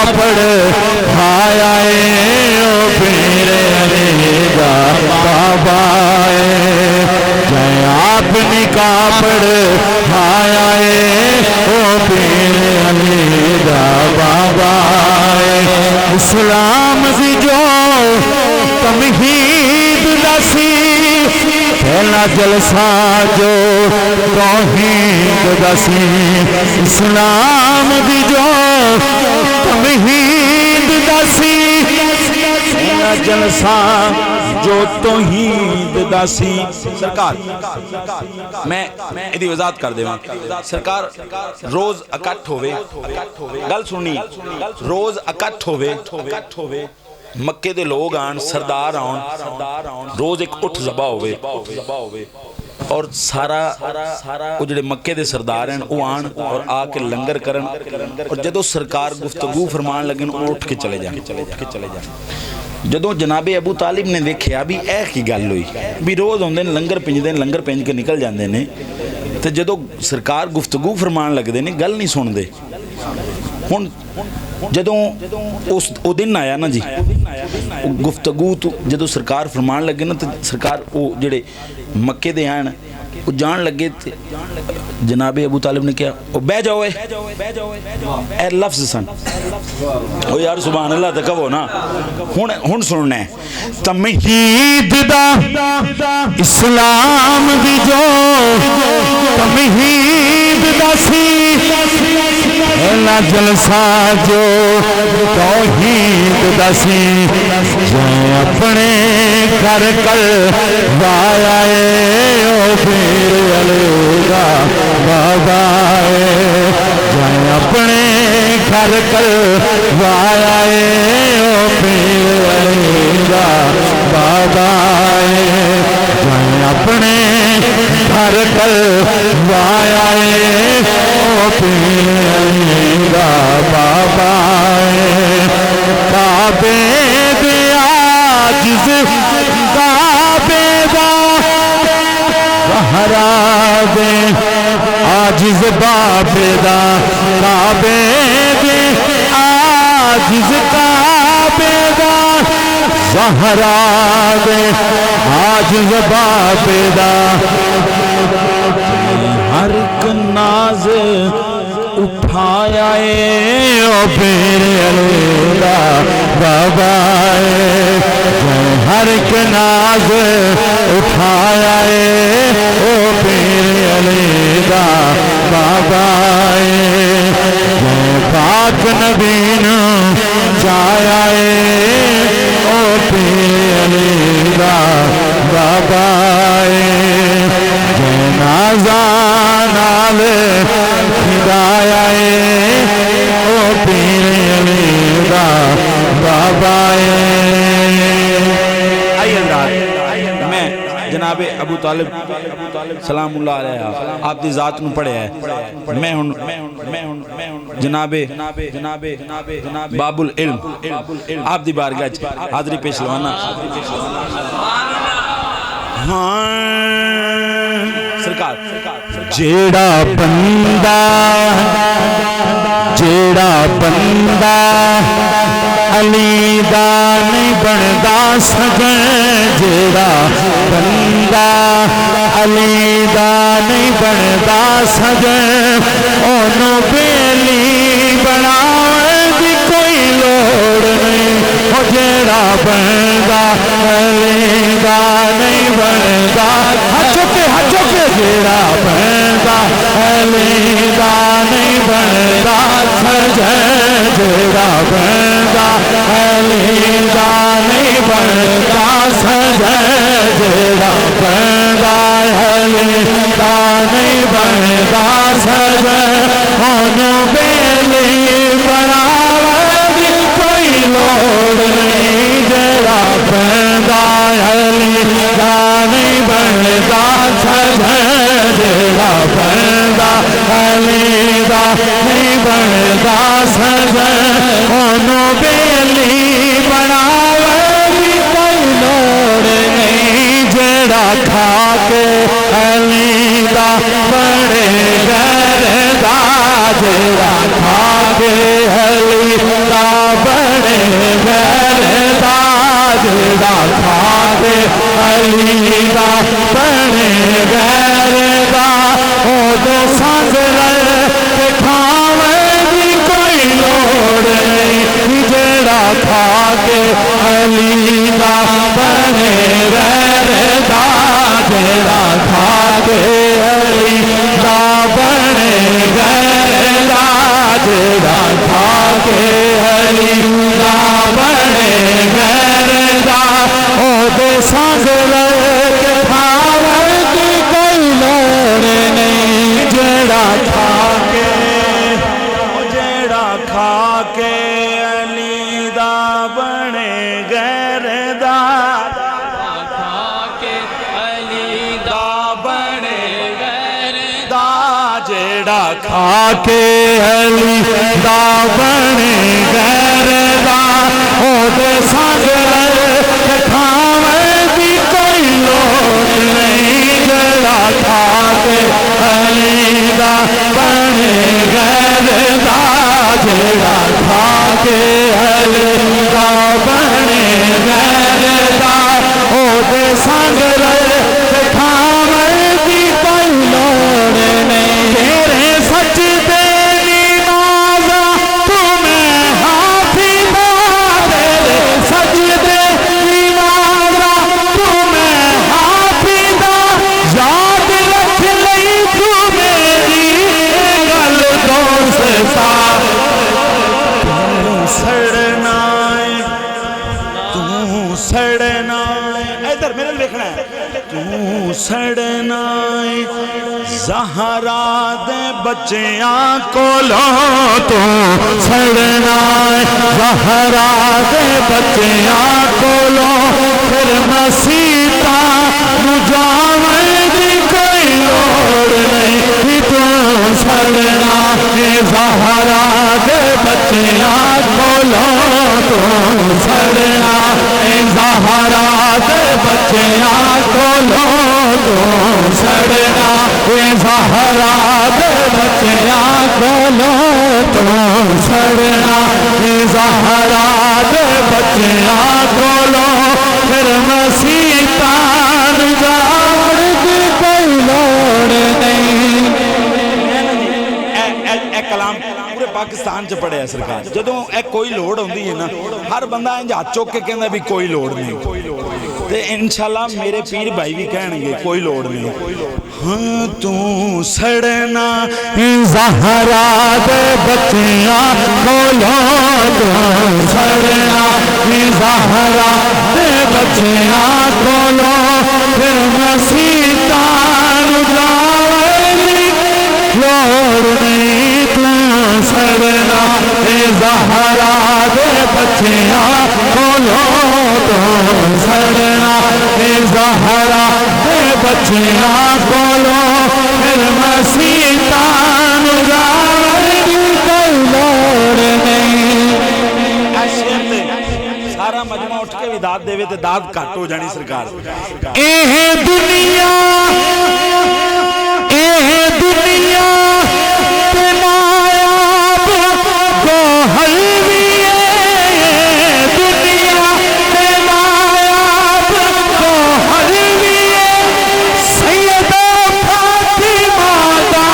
کاپڑ کھایا او پیر علی دا بابا جائے آپ نے کاپڑ کھایا او پیر علی دا بابا اسلام دی جو تمہید دسی پہلا جلسہ جو توحید دسی اسلام دی جو تمہید دسی پہلا جلسہ جو توحید دسی سرکار میں ایدی وضاحت کر دے وہاں سرکار روز اکٹھ ہوئے گل سننی روز اکٹھ ہوئے مکے دے لوگ آن سردار آن روز ایک اٹھ زبا ہوئے اور سارا جڑے مکے دے سردار ہیں وہ آن اور آ کے لنگر کرن اور جدو سرکار گفتگو فرمان لگن وہ اٹھ کے چلے جائیں جدو جناب ابو طالب نے دیکھیا بھی اے کی گل ہوئی بھی روز ہوندے لنگر پنج کے نکل جاندے نے تے جدو سرکار گفتگو فرمان لگ دے نے گل نہیں سن دے ہن جدوں او دن آیا نا جی گفتگو تو جدوں سرکار فرمان لگے نا تو سرکار او جڑے مکے دے آن وہ جان لگے جناب ابو طالب نے کیا وہ بہ جاؤ اے لفظ سن او یار سبحان اللہ تے کہو نا ہن سننا ہے تمہید دا اسلام دی جو تمہید دا سی پہلا جلسہ جو توحید دا سی جائے اپنے گھر کل وایا او پیر علی دا بابا جائے اپنے گھر کل وایا او پیر علی دا بابا جائے اپنے گھر کل وایا او پیر علی دا بابا کعبے دے عاجز کعبے دا زہرا دے عاجز بابے دا کعبے دے عاجز کعبے دا زہرا دے عاجز بابے دا ہر ایک ناز اٹھایا او پیر علی دا بابا ہر ایک ناز اٹھایا او پیر علی دا بابا پاک نبی نو چایا او پیر علی دا بابا جنازہ نال ہدایا او پیر علی دا بابا آئیے انداز میں جناب ابو طالب سلام اللہ علیہ آپ دی ذات نو پڑھے ہے میں ہن جناب باب العلم آپ دی بارگاہ حاضری پیش لوانا سرکار جیڑا بندہ علی دا نہیں بندا سجن جیڑا بندہ علی دا نہیں بندا سجن اونوں بیلی بناون دی کوئی لوڑ نہیں او جیڑا بندہ علی دا نہیں بندا ہاتھ چکے جیڑا بندہ علی دا نہیں بندا سجن جیڑا بندہ علی دا نہیں بندا سجن جیڑا بندہ علی دا نہیں بندا سجن اونوں بیلی بناون دی کوئی لوڑ نہیں جیڑا بندہ علی دا نہیں بندا سجن جیڑا بندہ علی دا نہیں بندا سجن اونوں بیلی بناون دی کوئی لوڑ نہیں جیڑا کھا کے علی دا بڑے گھر دا جیڑا کھا کے علی دا جیڑا کھا کے علی دا بنے غیر دا او دے سنگ رل کے کھاویں دی کوئی لوڑ نہیں جیڑا کھا کے علی دا بنے غیر دا جیڑا کھا کے علی دا بنے غیر دا جیڑا کھا کے علی دا بنے غیر دا او دے سنگ رل کے کھاویں دی کوئی لوڑ نہیں جیڑا کھا کے علی دا بنے غیر دا کھا کے علی دا بنے غیر دا جیڑا کھا کے علی دا بنے غیر دا او دے سنگ رل کے کھاویں دی کوئی لوڑ نہیں جیڑا کھا کے علی دا بنے غیر دا جیڑا کھا کے علی دا بنے غیر دا او دے سنگ رل کے کھاویں دی کوئی لوڑ نہیں تیرے سجدے نمازاں تمہیں حافظا تیرے سجدے نمازاں تمہیں حافظا یاد رکھ لئی تو میری گل دوست صاحب سڑنا ادھر میرے لکھنا ہے تو سڑنا زہرا دے بچیاں کولوں تو سڑنا زہرا دے بچیاں کولوں پھر مسیطہ نجاویں دی کوئی لوڑ نہیں تو سڑنا زہرا دے بچیاں کولوں تو سڑنا زہرا دے بچیاں کولوں تو سڑنا زہرا دے بچیاں کولوں تو سڑنا زہرا دے بچیاں کولوں پھر مسیطہ نجاویں دی کوئی لوڑ نہیں اے کلام پورے پاکستان چ پڑھے ہے سرکار جدوں اے کوئی لوڑ ہوندی ہے نا ہر بندہ انج ہاتھ چوک کے کہندا بھی کوئی لوڑ نہیں تے انشاءاللہ میرے پیر بھائی بھی کہن گے کوئی لوڑ نہیں ہاں تو سڑنا زہرا دے بچیاں کولوں تو سڑنا زہرا دے بچیاں کولوں پھر مسیطہ نجاویں دی لوڑ نہیں تو سڑنا زہرا دے بچیاں کولوں تو سڑنا زہرا دے بچیاں کولوں پھر مسیطہ نجاویں دی کوئی لوڑ نہیں سارا مجمع اٹھ کے بھی داد دے تے داد کٹ ہو جانی سرکار اے دنیا تے نایاب گوہر بھی ہے دنیا تے نایاب گوہر بھی ہے سیدہ فاطمہ دا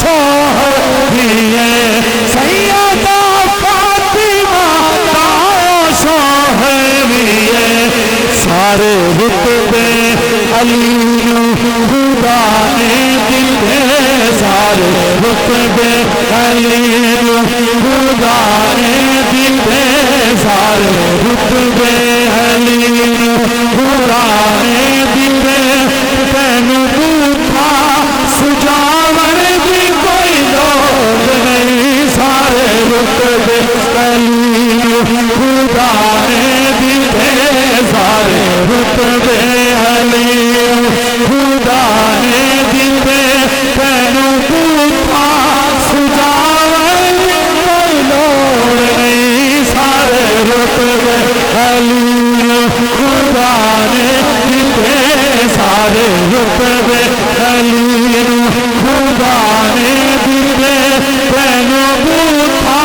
شوہر بھی ہے سیدہ فاطمہ دا شوہر بھی ہے سارے رتبے علی خدا نے دیتے سارے رتبے علی خدا نے دیتے سارے رتبے علی خدا نے دیتے تینوں بوٹھا سجاوڑ دی کوئی لوڑ نہیں سارے رتبے علی خدا نے دیتے سارے رتبے علی خدا نے دیتے تینوں بوٹھا سجاوڑ دی کوئی لوڑ نہیں سارے رتبے علی خدا نے دیتے سارے رتبے علی خدا نے دیتے تینوں بوٹھا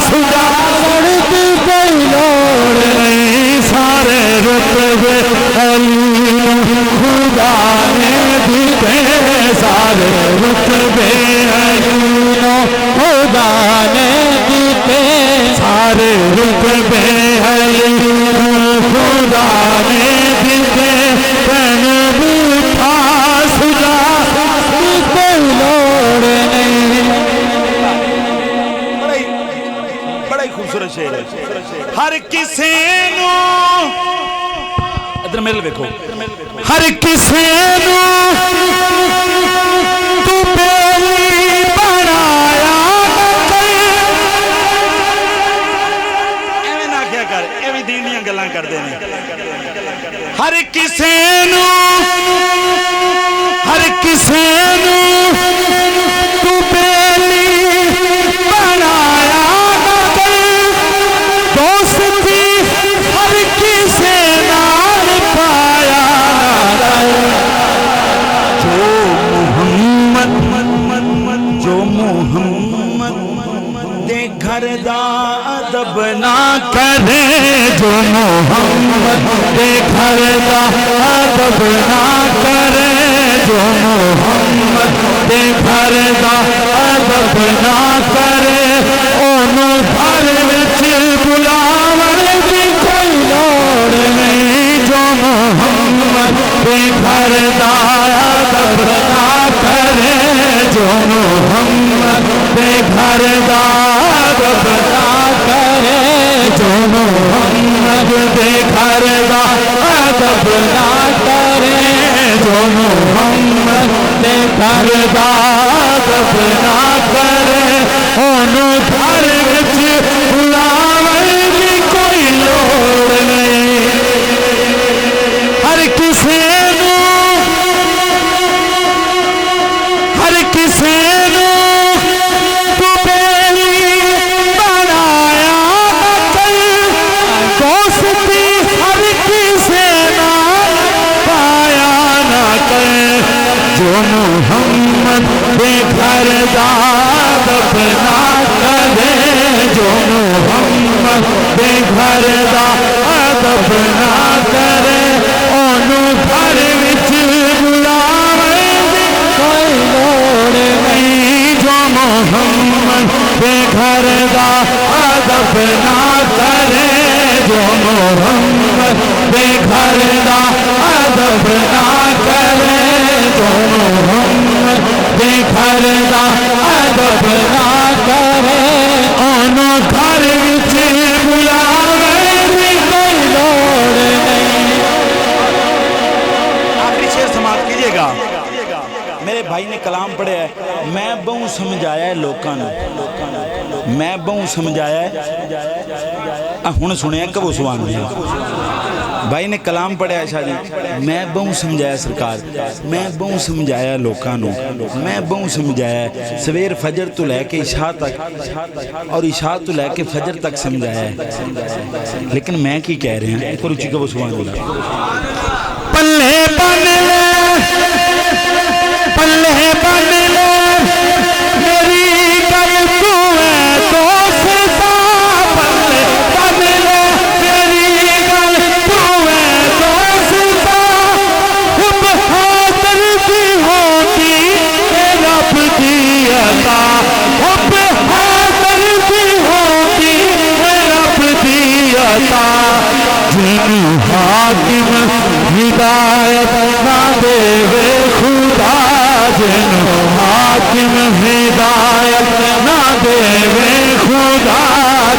سجاوڑ دی کوئی لوڑ نہیں سارے رتبے سارے رتبے علی خدا نے دیتے تن بوٹھا سجا کوئی لوڑ نہیں. بڑا ہی خوبصورت شعر ہے. ہر کسی نو ادھر میرے ویکھو ہر کسی نو تو بیلی بنایا ایویں نہ کیا کر ایویں دین دیاں گلاں کردے نے. ہر کسی نو ہر کسی نو تو بیلی بنایا دوستی ہر کسی نال پایا جو محمد دے گھر دا ادب نہ کرے جو محمد دے گھر دا ادب نہ کرے جو محمد دے گھر دا ادب نہ کرے اونوں گھر وچ بلاون دی کوئی لوڑ نہیں جو محمد دے گھر دا ادب نہ کرے جو محمد دے گھر دا ادب نہ کرے جو محمد دے گھر دا ادب نہ کرے جو محمد دے گھر دا ادب نہ کرے اونوں گھر وچ بلاون دی کوئی لوڑ نہیں. ہر کسی نو ہر کسی نو تو بیلی بنایا دوستی ہر کسی نال پایا نہ کرے جو محمد دے گھر دا ادب نہ کرے جو محمد دے گھر دا ادب نہ کرے اونوں گھر وچ بلاون دی کوئی لوڑ نہیں جو محمد دے گھر دا ادب نہ کرے جو محمد دے گھر دا ادب نہ کرے جو محمد دے گھر دا ادب نہ کرے اونوں گھر وچ بلاون دی کوئی لوڑ نہیں. آخری شعر سماعت کیجئے گا. میرے بھائی نے کلام پڑھیا ہے. میں بہوں سمجھایا ہے لوکاں نوں میں بہوں سمجھایا ہے ہن سنیا کبو سبحان اللہ. بھائی نے کلام پڑھیا ہے شاہ جی. میں بہوں سمجھایا سرکار میں بہوں سمجھایا لوکاں نوں میں بہوں سمجھایا سویر فجر تو لے کے عشاء تک اور عشاء تو لے کے فجر تک سمجھایا ہے. لیکن میں کی کہہ رہے ہیں ایک اور اچھی کبو سبحان اللہ. پلے بن لے پلے بن لے میری گل تو ہے دوستا پلے بن لے میری گل تو ہے دوستا حب حاضر کی ہوتی رب کی عطا حب حاضر کی ہوتی رب کی عطا جن حاکم ہدایت نہ دے خدا جن حاکم ہدایت نہ دے خدا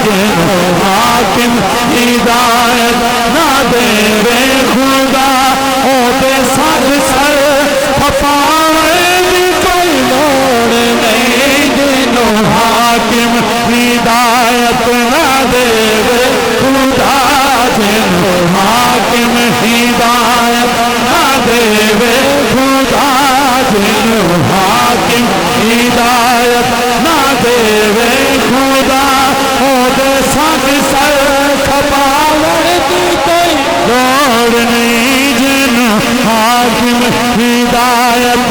جن حاکم ہدایت نہ دے خدا او دے ساتھ سر کھپاون دی کوئی لوڑ نہیں جن حاکم ہدایت نہ دے خدا جن حاکم ہدایت نہ دے خدا جن حاکم ہدایت نہ دے خدا او دے ساتھ سر کھپاون دی کوئی لوڑ نہیں جن حاکم ہدایت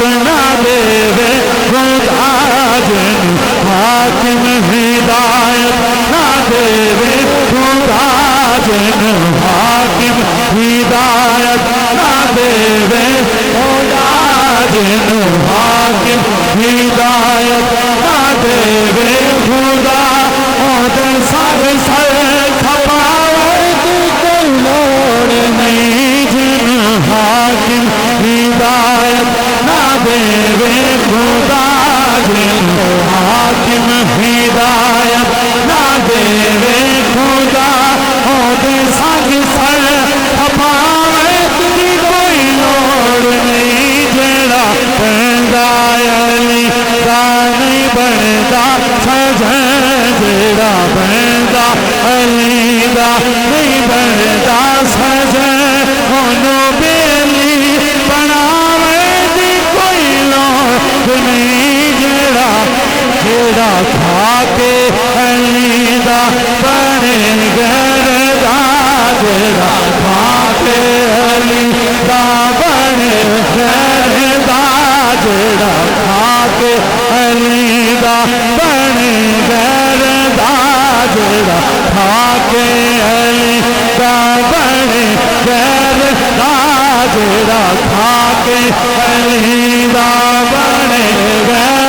دا نہیں بندا سجن انہوں بیلی بناوے دی کوئی لوگ نہیں جڑا کھا کے علی دا بنے گردا جڑا کھا کے علی دا بنے گردا جڑا کھا کے علی دا بنے گردا جڑا کھا کے علی دا بنے گردا جڑا کھا کے علی دا بنے گردا